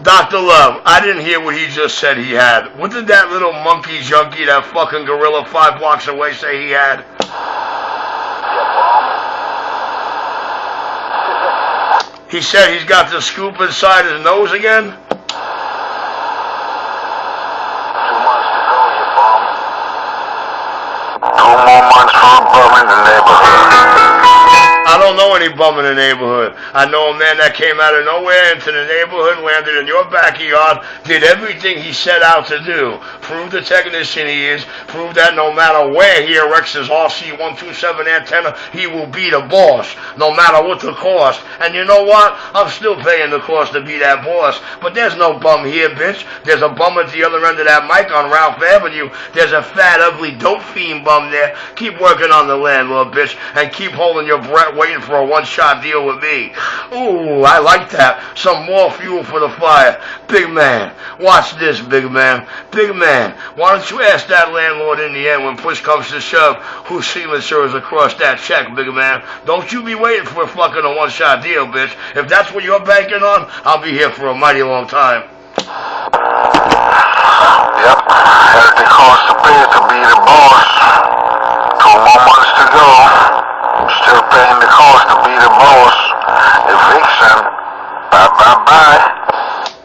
Dr. Love, I didn't hear what he just said he had. What did that little monkey junkie, that fucking gorilla 5 blocks away say he had? He said he's got the scoop inside his nose again? 2 more months for a bum in the neighborhood. I don't know any bum in the neighborhood. I know a man that came out of nowhere into the neighborhood, landed in your backyard, did everything he set out to do. Proved the technician he is, proved that no matter where he erects his RC-127 antenna, he will be the boss, no matter what the cost. And you know what? I'm still paying the cost to be that boss. But there's no bum here, bitch. There's a bum at the other end of that mic on Ralph Avenue. There's a fat, ugly, dope fiend bum there. Keep working on the landlord, bitch, and keep holding your breath waiting for a one-shot deal with me. Ooh, I like that. Some more fuel for the fire. Big man, watch this, big man. Big man, why don't you ask that landlord in the end when push comes to shove whose signature is across that check, big man? Don't you be waiting for a fucking one-shot deal, bitch. If that's what you're banking on, I'll be here for a mighty long time. Yep, had the cost to pay to be the boss. 2 more months to go. Still paying the cost to be the boss. Eviction. Bye, bye, bye.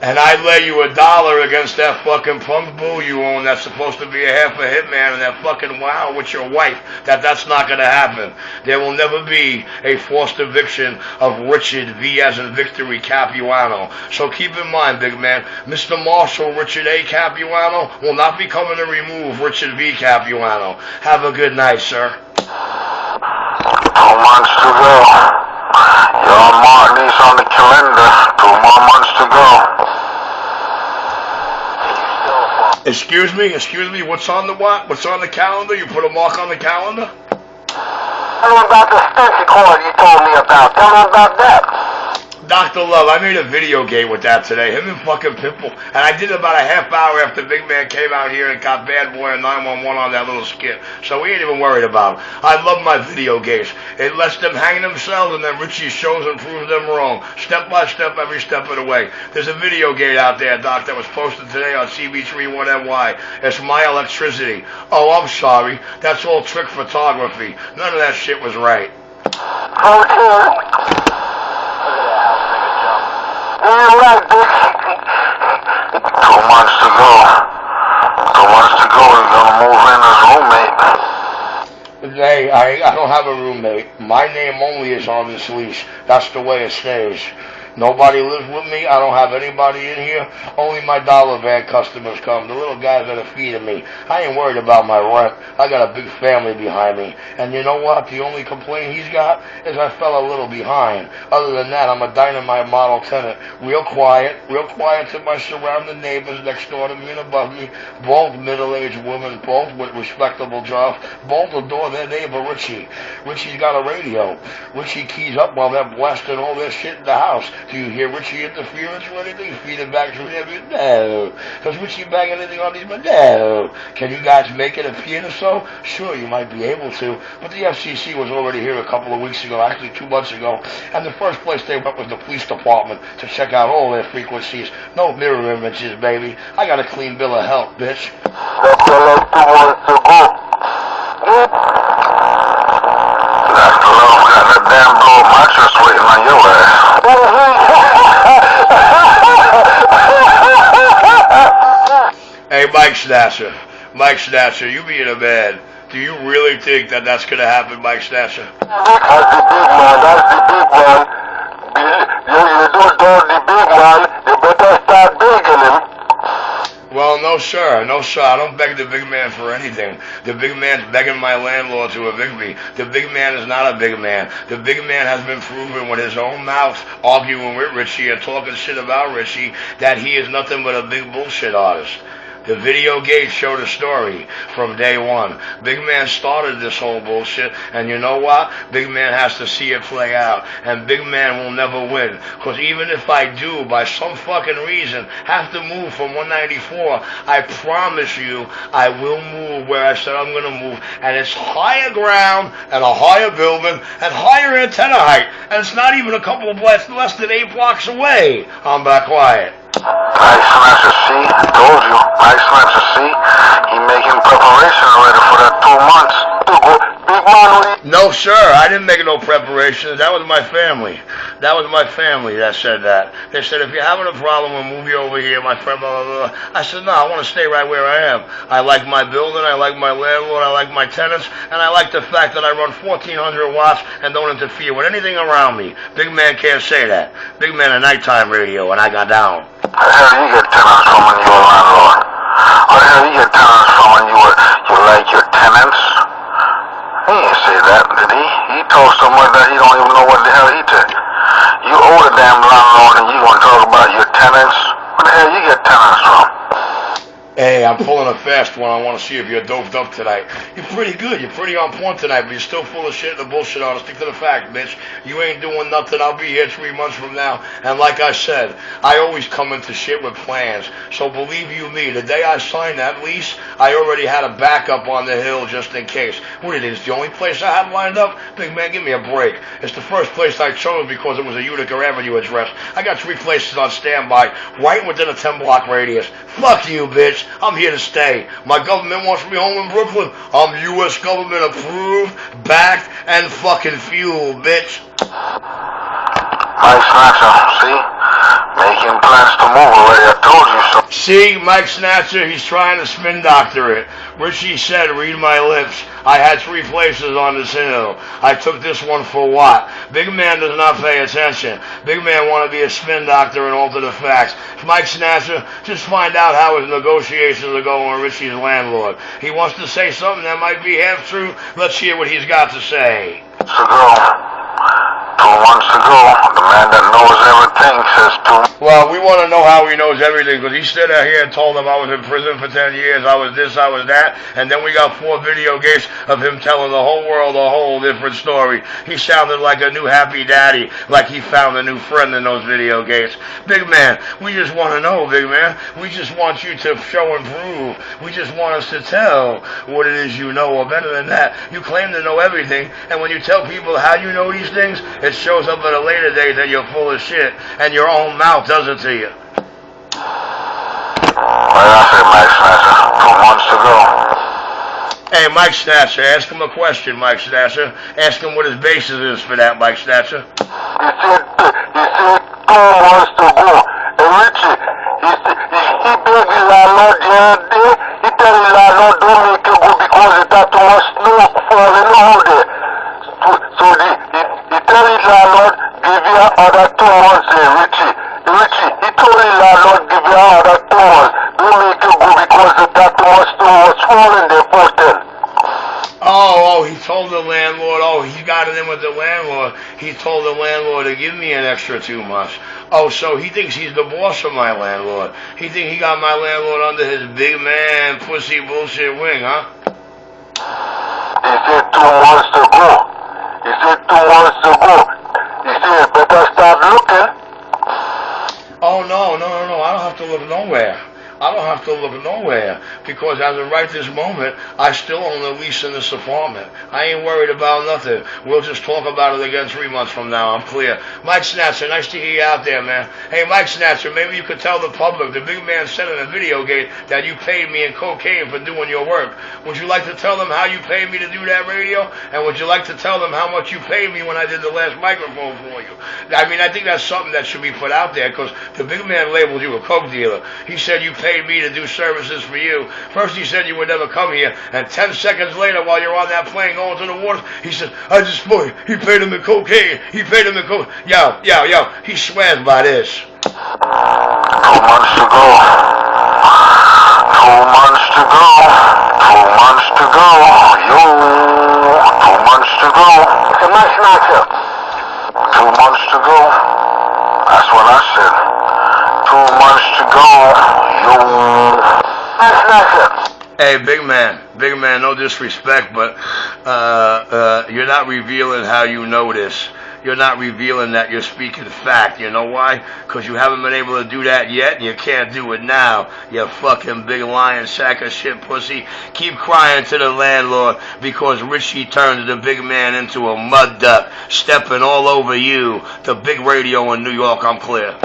And I'd lay you $1 against that fucking punk bull you own that's supposed to be a half a hitman and that fucking wow with your wife, that's not going to happen. There will never be a forced eviction of Richard V as in Victory Capuano. So keep in mind, big man, Mr. Marshall Richard A. Capuano will not be coming to remove Richard V. Capuano. Have a good night, sir. 2 months to go. Your Martin is on the calendar. 2 more months to go. Excuse me, what's on the what? What's on the calendar? You put a mark on the calendar? Tell me about the Spencer cord you told me about. Tell me about that. Dr. Love, I made a video game with that today, him and fucking Pitbull, and I did it about a half hour after Big Man came out here and got Bad Boy and 911 on that little skit, so we ain't even worried about it. I love my video games. It lets them hang themselves and then Richie shows and proves them wrong, step by step, every step of the way. There's a video game out there, Doc, that was posted today on CB31NY. It's My Electricity. Oh, I'm sorry, that's all trick photography. None of that shit was right. Okay. Right, bitch. 2 months to go. 2 months to go. He's gonna move in as roommate. Hey, I don't have a roommate. My name only is on this lease. That's the way it stays. Nobody lives with me. I don't have anybody in here. Only my dollar van customers come. The little guys that are feeding me. I ain't worried about my rent. I got a big family behind me. And you know what? The only complaint he's got is I fell a little behind. Other than that, I'm a dynamite model tenant. Real quiet to my surrounding neighbors next door to me and above me. Both middle-aged women, both with respectable jobs. Both adore their neighbor, Richie. Richie's got a radio. Richie keys up while they're blasting all their shit in the house. Do you hear Richie interference or anything? Feeding back to him? No. Does Richie bang anything on these? But no. Can you guys make it appear so? Sure, you might be able to. But the FCC was already here a couple of weeks ago, actually 2 months ago, and the first place they went was the police department to check out all their frequencies. No mirror images, baby. I got a clean bill of health, bitch. That's all I want to go. That's the love. Got that damn gold mattress waiting on your ass. Hey, Mike Snatcher, you being a man, do you really think that that's going to happen, Mike Snatcher? That's the big man, You don't do the big man, you better start begging him. Well, no sir, I don't beg the big man for anything. The big man's begging my landlord to evict me. The big man is not a big man. The big man has been proven with his own mouth, arguing with Richie and talking shit about Richie, that he is nothing but a big bullshit artist. The video game showed a story from day one. Big Man started this whole bullshit, and you know what? Big Man has to see it play out, and Big Man will never win. Because even if I do, by some fucking reason, have to move from 194, I promise you I will move where I said I'm going to move, and it's higher ground, and a higher building, and higher antenna height, and it's not even a couple of blocks less than 8 blocks away. I'm back quiet. Mike Snatcher, see? I told you. Mike Snatcher, see? He making preparation ready for that 2 months. Big man, No, sir, I didn't make no preparations. That was my family. That was my family that said that. They said, if you're having a problem, we'll move you over here, my friend, blah, blah, blah. I said, no, I want to stay right where I am. I like my building, I like my landlord, I like my tenants, and I like the fact that I run 1,400 watts and don't interfere with anything around me. Big man can't say that. Big man a nighttime radio, and I got down. How the hell you get tenants from when you're a landlord? How the hell you get tenants from when you like your tenants? He didn't say that, did he? He told someone that he don't even know what the hell he did. You owe the damn landlord and you gonna talk about your tenants? Where the hell you get tenants from? Hey, I'm pulling a fast one. I want to see if you're doped up tonight. You're pretty good. You're pretty on point tonight, but you're still full of shit and bullshit on it. Stick to the fact, bitch. You ain't doing nothing. I'll be here 3 months from now. And like I said, I always come into shit with plans. So believe you me, the day I signed that lease, I already had a backup on the hill just in case. What it is, the only place I have lined up? Big man, give me a break. It's the first place I chose because it was a Utica Avenue address. I got 3 places on standby, right within a 10-block radius. Fuck you, bitch. I'm here to stay. My government wants me home in Brooklyn. I'm U.S. government approved, backed, and fucking fueled, bitch. Mike Snatcher, see? Making plans to move already. I told you so. See, Mike Snatcher, he's trying to spin doctor it. Richie said, read my lips. I had 3 places on this hill. I took this one for what? Big man does not pay attention. Big man want to be a spin doctor and alter the facts. Mike Snatcher, just find out how his negotiations are going with Richie's landlord. He wants to say something that might be half true. Let's hear what he's got to say. So 2 months ago, the man that knows everything says Well, we want to know how he knows everything, because he stood out here and told them I was in prison for 10 years, I was this, I was that, and then we got 4 video games of him telling the whole world a whole different story. He sounded like a new happy daddy, like he found a new friend in those video games. Big man, we just want to know, big man. We just want you to show and prove. We just want us to tell what it is you know, or better than that, you claim to know everything, and when you tell people how you know these things, it shows up at a later date that you're full of shit, and your own mouth does it to you. Like I said, Mike Snatcher, 2 months ago. Hey, Mike Snatcher, ask him a question, Mike Snatcher. Ask him what his basis is for that, Mike Snatcher. He said 2 months ago. And Richie, he begged his landlord the other day. He tell his landlord don't make you go because it got too much snow falling out there. So he tell his landlord, give you another 2 months there, Richie. He told his landlord, give you another 2 months. Don't make you go because it got too much snow was falling there for them. Oh, he told the landlord, he got it in with the landlord. He told the landlord to give me an extra 2 months. Oh, so he thinks he's the boss of my landlord. He thinks he got my landlord under his big man pussy bullshit wing, huh? He said 2 months ago. He said 2 months ago. He said, better start looking. Oh, no, I don't have to look nowhere. I don't have to look nowhere, because as of right this moment, I still own the lease in this apartment. I ain't worried about nothing. We'll just talk about it again 3 months from now. I'm clear. Mike Snatcher, nice to hear you out there, man. Hey, Mike Snatcher, maybe you could tell the public, the big man said in a video game that you paid me in cocaine for doing your work. Would you like to tell them how you paid me to do that radio? And would you like to tell them how much you paid me when I did the last microphone for you? I mean, I think that's something that should be put out there, because the big man labeled you a coke dealer. He said you paid me to do services for you. First he said you would never come here, and 10 seconds later, while you're on that plane going to the water, he said, I just spoke. He paid him in cocaine. He paid him in cocaine. Yo. He swears by this. 2 months to go. 2 months to go. 2 months to go. Yo. 2 months to go. It's a nice matchup. 2 months to go. That's what I said. 2 months to go. Yo. Nice matchup. Hey, big man, no disrespect, but you're not revealing how you know this. You're not revealing that you're speaking fact. You know why? Because you haven't been able to do that yet, and you can't do it now. You fucking big lying sack of shit pussy. Keep crying to the landlord, because Richie turned the big man into a mud duck, stepping all over you. The big radio in New York, I'm clear.